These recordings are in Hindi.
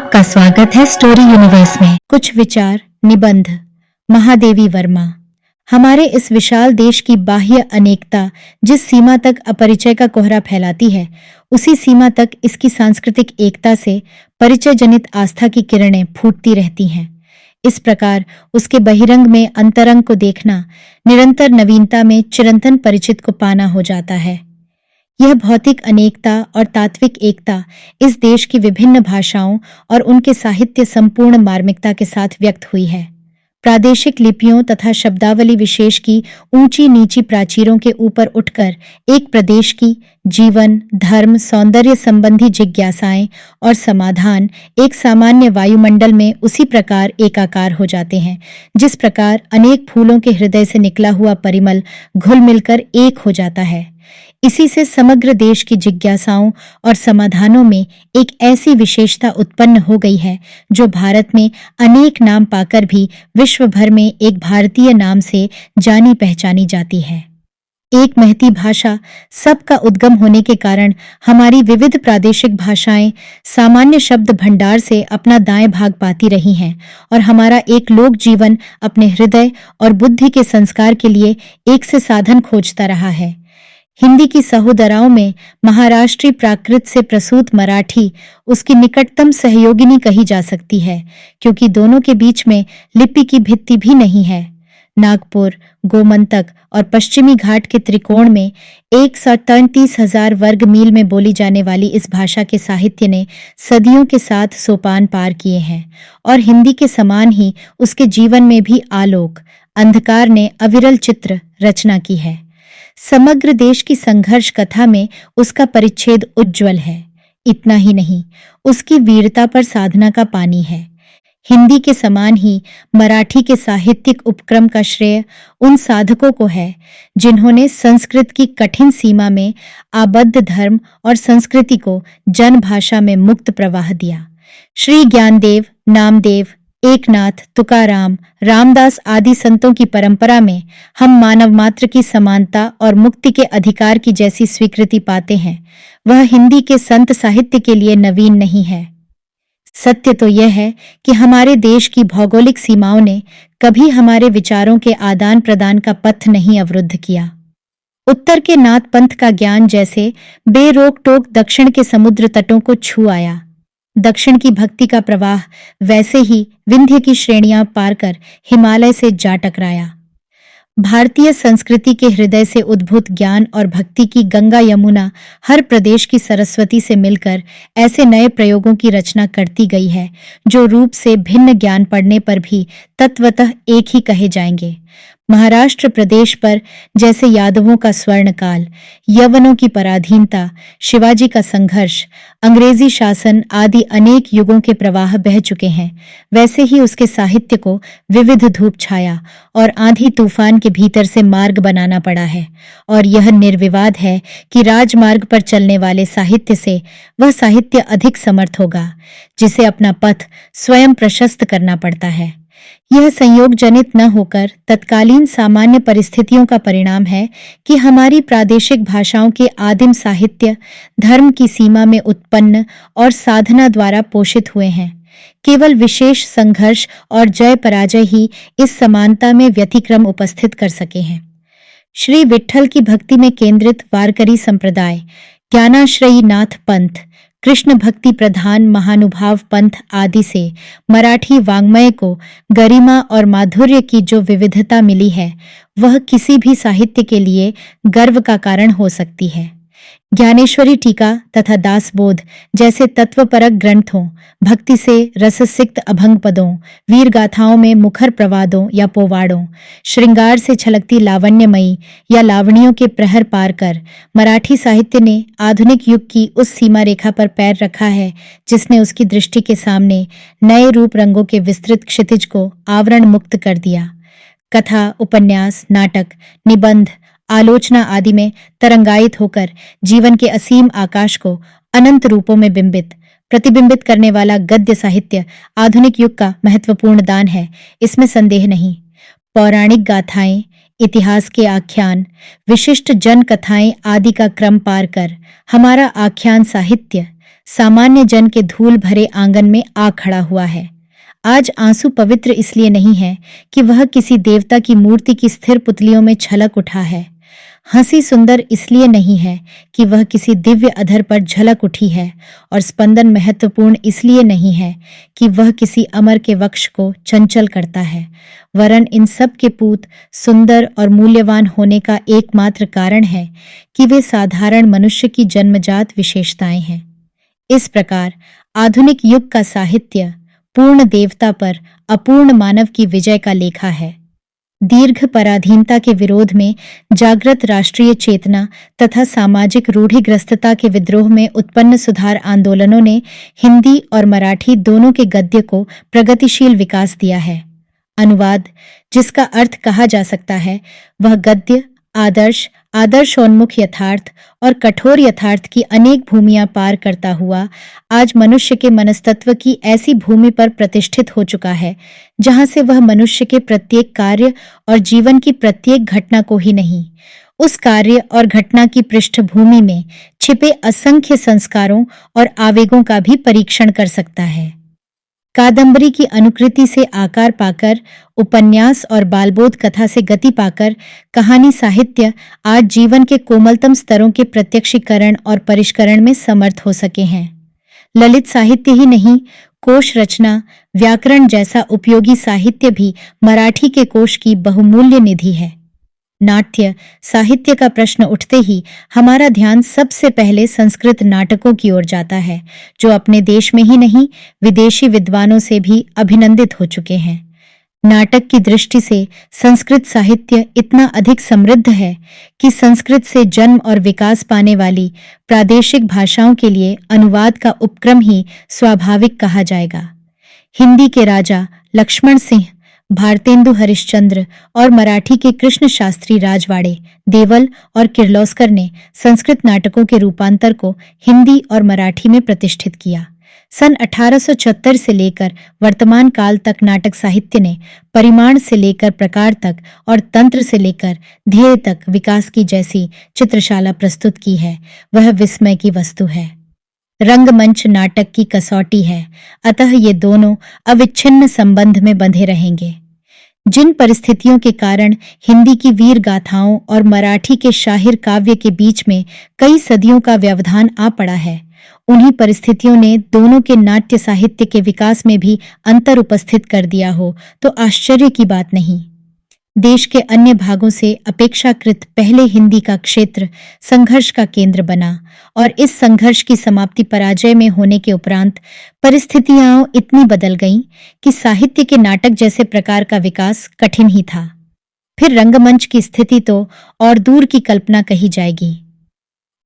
आपका स्वागत है स्टोरी यूनिवर्स में। कुछ विचार निबंध महादेवी वर्मा। हमारे इस विशाल देश की बाह्य अनेकता जिस सीमा तक अपरिचय का कोहरा फैलाती है, उसी सीमा तक इसकी सांस्कृतिक एकता से परिचय जनित आस्था की किरणें फूटती रहती हैं। इस प्रकार उसके बहिरंग में अंतरंग को देखना, निरंतर नवीनता में चिरंतन परिचित को पाना हो जाता है। यह भौतिक अनेकता और तात्विक एकता इस देश की विभिन्न भाषाओं और उनके साहित्य संपूर्ण मार्मिकता के साथ व्यक्त हुई है। प्रादेशिक लिपियों तथा शब्दावली विशेष की ऊंची नीची प्राचीरों के ऊपर उठकर एक प्रदेश की जीवन, धर्म, सौंदर्य संबंधी जिज्ञासाएं और समाधान एक सामान्य वायुमंडल में उसी प्रकार एकाकार हो जाते हैं, जिस प्रकार अनेक फूलों के हृदय से निकला हुआ परिमल घुल मिलकर एक हो जाता है। इसी से समग्र देश की जिज्ञासाओं और समाधानों में एक ऐसी विशेषता उत्पन्न हो गई है जो भारत में अनेक नाम पाकर भी विश्व भर में एक भारतीय नाम से जानी पहचानी जाती है। एक महती भाषा सबका उद्गम होने के कारण हमारी विविध प्रादेशिक भाषाएं सामान्य शब्द भंडार से अपना दाएं भाग पाती रही हैं और हमारा एक लोक जीवन अपने हृदय और बुद्धि के संस्कार के लिए एक से साधन खोजता रहा है। हिंदी की सहोदराओं में महाराष्ट्री प्राकृत से प्रसूत मराठी उसकी निकटतम सहयोगिनी कही जा सकती है, क्योंकि दोनों के बीच में लिपि की भित्ति भी नहीं है। नागपुर, गोमंतक और पश्चिमी घाट के त्रिकोण में 133,000 वर्ग मील में बोली जाने वाली इस भाषा के साहित्य ने सदियों के साथ सोपान पार किए हैं और हिंदी के समान ही उसके जीवन में भी आलोक, अंधकार ने अविरल चित्र रचना की है। समग्र देश की संघर्ष कथा में उसका परिच्छेद उज्ज्वल है। इतना ही नहीं, उसकी वीरता पर साधना का पानी है। हिंदी के समान ही मराठी के साहित्यिक उपक्रम का श्रेय उन साधकों को है जिन्होंने संस्कृत की कठिन सीमा में आबद्ध धर्म और संस्कृति को जनभाषा में मुक्त प्रवाह दिया। श्री ज्ञानदेव, नामदेव, एकनाथ, तुकाराम, रामदास आदि संतों की परंपरा में हम मानव मात्र की समानता और मुक्ति के अधिकार की जैसी स्वीकृति पाते हैं, वह हिंदी के संत साहित्य के लिए नवीन नहीं है। सत्य तो यह है कि हमारे देश की भौगोलिक सीमाओं ने कभी हमारे विचारों के आदान प्रदान का पथ नहीं अवरुद्ध किया। उत्तर के नाथ पंथ का ज्ञान जैसे बेरोक टोक दक्षिण के समुद्र तटों को छू आया, दक्षिण की भक्ति का प्रवाह वैसे ही विंध्य की श्रेणियां पार कर हिमालय से जा टकराया। भारतीय संस्कृति के हृदय से उद्भूत ज्ञान और भक्ति की गंगा यमुना हर प्रदेश की सरस्वती से मिलकर ऐसे नए प्रयोगों की रचना करती गई है जो रूप से भिन्न ज्ञान पढ़ने पर भी तत्वतः एक ही कहे जाएंगे। महाराष्ट्र प्रदेश पर जैसे यादवों का स्वर्णकाल, यवनों की पराधीनता, शिवाजी का संघर्ष, अंग्रेजी शासन आदि अनेक युगों के प्रवाह बह चुके हैं, वैसे ही उसके साहित्य को विविध धूप छाया और आंधी तूफान के भीतर से मार्ग बनाना पड़ा है। और यह निर्विवाद है कि राजमार्ग पर चलने वाले साहित्य से वह साहित्य अधिक समर्थ होगा जिसे अपना पथ स्वयं प्रशस्त करना पड़ता है। यह संयोग जनित न होकर तत्कालीन सामान्य परिस्थितियों का परिणाम है कि हमारी प्रादेशिक भाषाओं के आदिम साहित्य धर्म की सीमा में उत्पन्न और साधना द्वारा पोषित हुए हैं। केवल विशेष संघर्ष और जय पराजय ही इस समानता में व्यतिक्रम उपस्थित कर सके हैं। श्री विट्ठल की भक्ति में केंद्रित वारकरी संप्रदाय, ज्ञानाश्रयी नाथ पंथ, कृष्ण भक्ति प्रधान महानुभाव पंथ आदि से मराठी वाङ्मय को गरिमा और माधुर्य की जो विविधता मिली है, वह किसी भी साहित्य के लिए गर्व का कारण हो सकती है। ज्ञानेश्वरी टीका तथा दासबोध जैसे तत्वपरक ग्रंथों, भक्ति से रससिक्त अभंग पदों, वीर गाथाओं में मुखर प्रवादों या पोवाड़ों, श्रृंगार से छलकती लावण्यमयी या लावणियों के प्रहर पार कर मराठी साहित्य ने आधुनिक युग की उस सीमा रेखा पर पैर रखा है जिसने उसकी दृष्टि के सामने नए रूप रंगों के विस्तृत क्षितिज को आवरण मुक्त कर दिया। कथा, उपन्यास, नाटक, निबंध, आलोचना आदि में तरंगायित होकर जीवन के असीम आकाश को अनंत रूपों में प्रतिबिंबित करने वाला गद्य साहित्य आधुनिक युग का महत्वपूर्ण दान है, इसमें संदेह नहीं। पौराणिक गाथाएं, इतिहास के आख्यान, विशिष्ट जन कथाएं आदि का क्रम पार कर हमारा आख्यान साहित्य सामान्य जन के धूल भरे आंगन में आ खड़ा हुआ है। आज आंसू पवित्र इसलिए नहीं है कि वह किसी देवता की मूर्ति की स्थिर पुतलियों में छलक उठा है। हंसी सुंदर इसलिए नहीं है कि वह किसी दिव्य अधर पर झलक उठी है, और स्पंदन महत्वपूर्ण इसलिए नहीं है कि वह किसी अमर के वक्ष को चंचल करता है, वरन इन सब के पूत सुंदर और मूल्यवान होने का एकमात्र कारण है कि वे साधारण मनुष्य की जन्मजात विशेषताएं हैं। इस प्रकार आधुनिक युग का साहित्य पूर्ण देवता पर अपूर्ण मानव की विजय का लेखा है। दीर्घ पराधीनता के विरोध में जागृत राष्ट्रीय चेतना तथा सामाजिक रूढ़िग्रस्तता के विद्रोह में उत्पन्न सुधार आंदोलनों ने हिंदी और मराठी दोनों के गद्य को प्रगतिशील विकास दिया है। अनुवाद, जिसका अर्थ कहा जा सकता है, वह गद्य आदर्शोन्मुख यथार्थ और कठोर यथार्थ की अनेक भूमियां पार करता हुआ आज मनुष्य के मनस्तत्व की ऐसी भूमि पर प्रतिष्ठित हो चुका है जहां से वह मनुष्य के प्रत्येक कार्य और जीवन की प्रत्येक घटना को ही नहीं, उस कार्य और घटना की पृष्ठभूमि में छिपे असंख्य संस्कारों और आवेगों का भी परीक्षण कर सकता है। कादंबरी की अनुकृति से आकार पाकर, उपन्यास और बालबोध कथा से गति पाकर कहानी साहित्य आज जीवन के कोमलतम स्तरों के प्रत्यक्षीकरण और परिष्करण में समर्थ हो सके हैं। ललित साहित्य ही नहीं, कोश रचना, व्याकरण जैसा उपयोगी साहित्य भी मराठी के कोश की बहुमूल्य निधि है। नाट्य साहित्य का प्रश्न उठते ही हमारा ध्यान सबसे पहले संस्कृत नाटकों की ओर जाता है, जो अपने देश में ही नहीं विदेशी विद्वानों से भी अभिनंदित हो चुके हैं। नाटक की दृष्टि से संस्कृत साहित्य इतना अधिक समृद्ध है कि संस्कृत से जन्म और विकास पाने वाली प्रादेशिक भाषाओं के लिए अनुवाद का उपक्रम ही स्वाभाविक कहा जाएगा। हिंदी के राजा लक्ष्मण सिंह, भारतेंदु हरिश्चंद्र और मराठी के कृष्ण शास्त्री राजवाड़े, देवल और किर्लोस्कर ने संस्कृत नाटकों के रूपांतर को हिंदी और मराठी में प्रतिष्ठित किया। सन 1876 से लेकर वर्तमान काल तक नाटक साहित्य ने परिमाण से लेकर प्रकार तक और तंत्र से लेकर ध्येय तक विकास की जैसी चित्रशाला प्रस्तुत की है, वह विस्मय की वस्तु है। रंगमंच नाटक की कसौटी है, अतः ये दोनों अविच्छिन्न संबंध में बंधे रहेंगे। जिन परिस्थितियों के कारण हिंदी की वीर गाथाओं और मराठी के शाहिर काव्य के बीच में कई सदियों का व्यवधान आ पड़ा है, उन्हीं परिस्थितियों ने दोनों के नाट्य साहित्य के विकास में भी अंतर उपस्थित कर दिया हो तो आश्चर्य की बात नहीं। देश के अन्य भागों से अपेक्षाकृत पहले हिंदी का क्षेत्र संघर्ष का केंद्र बना, और इस संघर्ष की समाप्ति पराजय में होने के उपरांत परिस्थितियां इतनी बदल गईं कि साहित्य के नाटक जैसे प्रकार का विकास कठिन ही था। फिर रंगमंच की स्थिति तो और दूर की कल्पना कही जाएगी।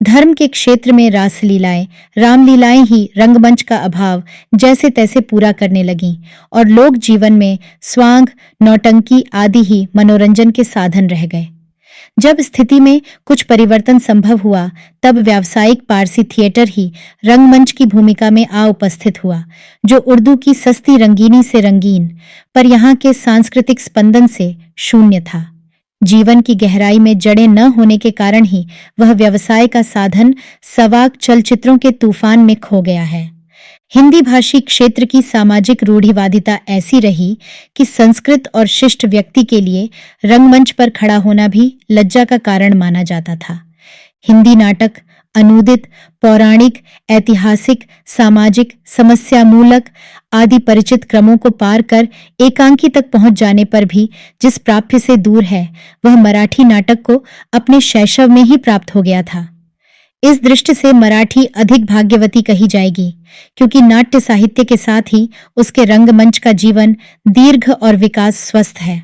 धर्म के क्षेत्र में रासलीलाएं, रामलीलाएं ही रंगमंच का अभाव जैसे तैसे पूरा करने लगीं, और लोक जीवन में स्वांग, नौटंकी आदि ही मनोरंजन के साधन रह गए। जब स्थिति में कुछ परिवर्तन संभव हुआ, तब व्यावसायिक पारसी थिएटर ही रंगमंच की भूमिका में आ उपस्थित हुआ, जो उर्दू की सस्ती रंगीनी से रंगीन पर यहाँ के सांस्कृतिक स्पंदन से शून्य था। जीवन की गहराई में जड़ें न होने के कारण ही वह व्यवसाय का साधन सवाक चलचित्रों के तूफान में खो गया है। हिंदी भाषी क्षेत्र की सामाजिक रूढ़िवादिता ऐसी रही कि संस्कृत और शिष्ट व्यक्ति के लिए रंगमंच पर खड़ा होना भी लज्जा का कारण माना जाता था। हिंदी नाटक अनूदित, पौराणिक, ऐतिहासिक, सामाजिक, समस्यामूलक आदि परिचित क्रमों को पार कर एकांकी तक पहुंच जाने पर भी जिस प्राप्य से दूर है, वह मराठी नाटक को अपने शैशव में ही प्राप्त हो गया था। इस दृष्टि से मराठी अधिक भाग्यवती कही जाएगी, क्योंकि नाट्य साहित्य के साथ ही उसके रंगमंच का जीवन दीर्घ और विकास स्वस्थ है।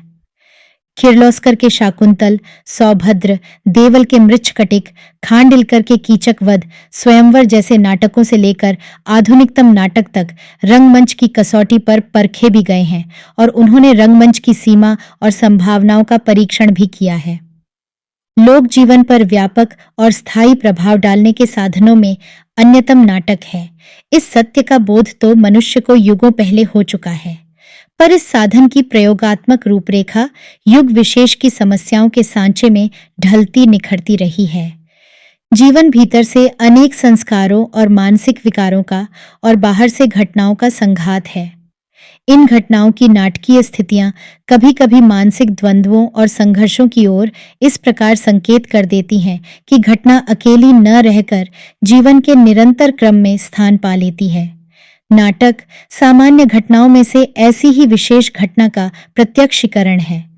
किर्लोस्कर के शाकुंतल, सौभद्र, देवल के मृच्छकटिक, खांडिलकर के कीचकवध, स्वयंवर जैसे नाटकों से लेकर आधुनिकतम नाटक तक रंगमंच की कसौटी पर परखे भी गए हैं, और उन्होंने रंगमंच की सीमा और संभावनाओं का परीक्षण भी किया है। लोक जीवन पर व्यापक और स्थायी प्रभाव डालने के साधनों में अन्यतम नाटक है। इस सत्य का बोध तो मनुष्य को युगों पहले हो चुका है, पर इस साधन की प्रयोगात्मक रूपरेखा युग विशेष की समस्याओं के सांचे में ढलती निखरती रही है। जीवन भीतर से अनेक संस्कारों और मानसिक विकारों का और बाहर से घटनाओं का संघात है। इन घटनाओं की नाटकीय स्थितियां कभी-कभी मानसिक द्वंद्वों और संघर्षों की ओर इस प्रकार संकेत कर देती हैं कि घटना अकेली न रहकर जीवन के निरंतर क्रम में स्थान पा लेती है। नाटक सामान्य घटनाओं में से ऐसी ही विशेष घटना का प्रत्यक्षीकरण है।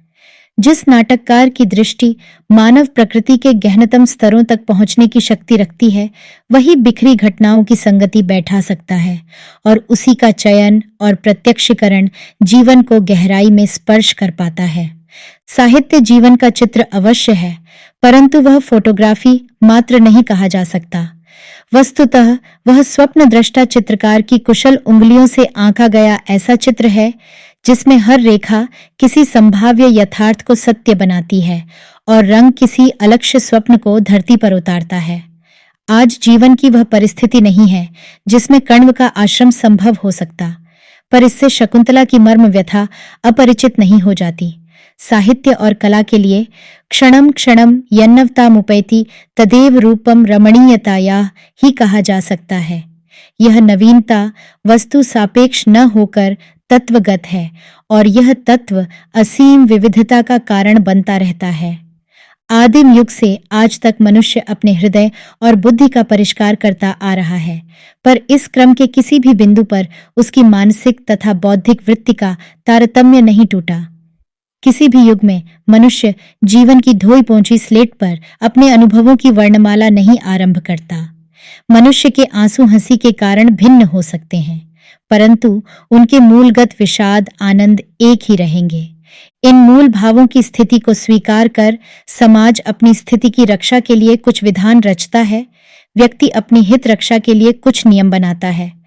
जिस नाटककार की दृष्टि मानव प्रकृति के गहनतम स्तरों तक पहुंचने की शक्ति रखती है, वही बिखरी घटनाओं की संगति बैठा सकता है और उसी का चयन और प्रत्यक्षीकरण जीवन को गहराई में स्पर्श कर पाता है। साहित्य जीवन का चित्र अवश्य है, परंतु वह फोटोग्राफी मात्र नहीं कहा जा सकता। वस्तुतः वह स्वप्न दृष्टा चित्रकार की कुशल उंगलियों से आंका गया ऐसा चित्र है जिसमें हर रेखा किसी संभाव्य यथार्थ को सत्य बनाती है और रंग किसी अलक्ष्य स्वप्न को धरती पर उतारता है। आज जीवन की वह परिस्थिति नहीं है जिसमें कण्व का आश्रम संभव हो सकता, पर इससे शकुंतला की मर्म व्यथा अपरिचित नहीं हो जाती। साहित्य और कला के लिए क्षणम क्षणम यन्नवतामुपैति तदेव रूपम रमणीयताया ही कहा जा सकता है। यह नवीनता वस्तु सापेक्ष न होकर तत्वगत है और यह तत्व असीम विविधता का कारण बनता रहता है। आदिम युग से आज तक मनुष्य अपने हृदय और बुद्धि का परिष्कार करता आ रहा है, पर इस क्रम के किसी भी बिंदु पर उसकी मानसिक तथा बौद्धिक वृत्ति का तारतम्य नहीं टूटा। किसी भी युग में मनुष्य जीवन की धोई पोंछी स्लेट पर अपने अनुभवों की वर्णमाला नहीं आरंभ करता। मनुष्य के आंसू हंसी के कारण भिन्न हो सकते हैं, परंतु उनके मूलगत विषाद आनंद एक ही रहेंगे। इन मूल भावों की स्थिति को स्वीकार कर समाज अपनी स्थिति की रक्षा के लिए कुछ विधान रचता है, व्यक्ति अपनी हित रक्षा के लिए कुछ नियम बनाता है,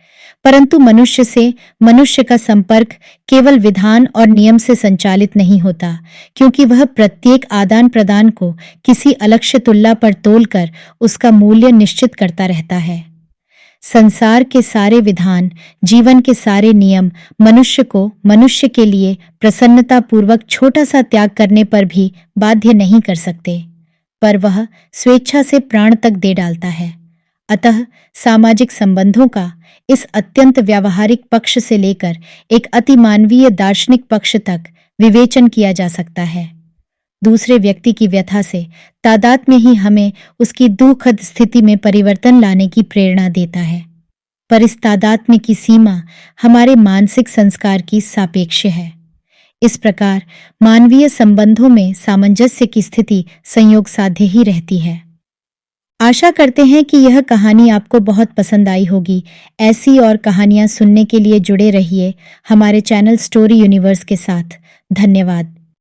परंतु मनुष्य से मनुष्य का संपर्क केवल विधान और नियम से संचालित नहीं होता, क्योंकि वह प्रत्येक आदान प्रदान को किसी अलक्ष्य तुलना पर तोलकर उसका मूल्य निश्चित करता रहता है। संसार के सारे विधान, जीवन के सारे नियम मनुष्य को मनुष्य के लिए प्रसन्नता पूर्वक छोटा सा त्याग करने पर भी बाध्य नहीं कर सकते, पर वह स्वेच्छा से प्राण तक दे डालता है। अतः सामाजिक संबंधों का इस अत्यंत व्यावहारिक पक्ष से लेकर एक अति मानवीय दार्शनिक पक्ष तक विवेचन किया जा सकता है। दूसरे व्यक्ति की व्यथा से तादात्म्य ही हमें उसकी दुखद स्थिति में परिवर्तन लाने की प्रेरणा देता है, पर इस तादात्म्य की सीमा हमारे मानसिक संस्कार की सापेक्ष है। इस प्रकार मानवीय संबंधों में सामंजस्य की स्थिति संयोग साध्य ही रहती है। आशा करते हैं कि यह कहानी आपको बहुत पसंद आई होगी। ऐसी और कहानियां सुनने के लिए जुड़े रहिए हमारे चैनल स्टोरी यूनिवर्स के साथ। धन्यवाद।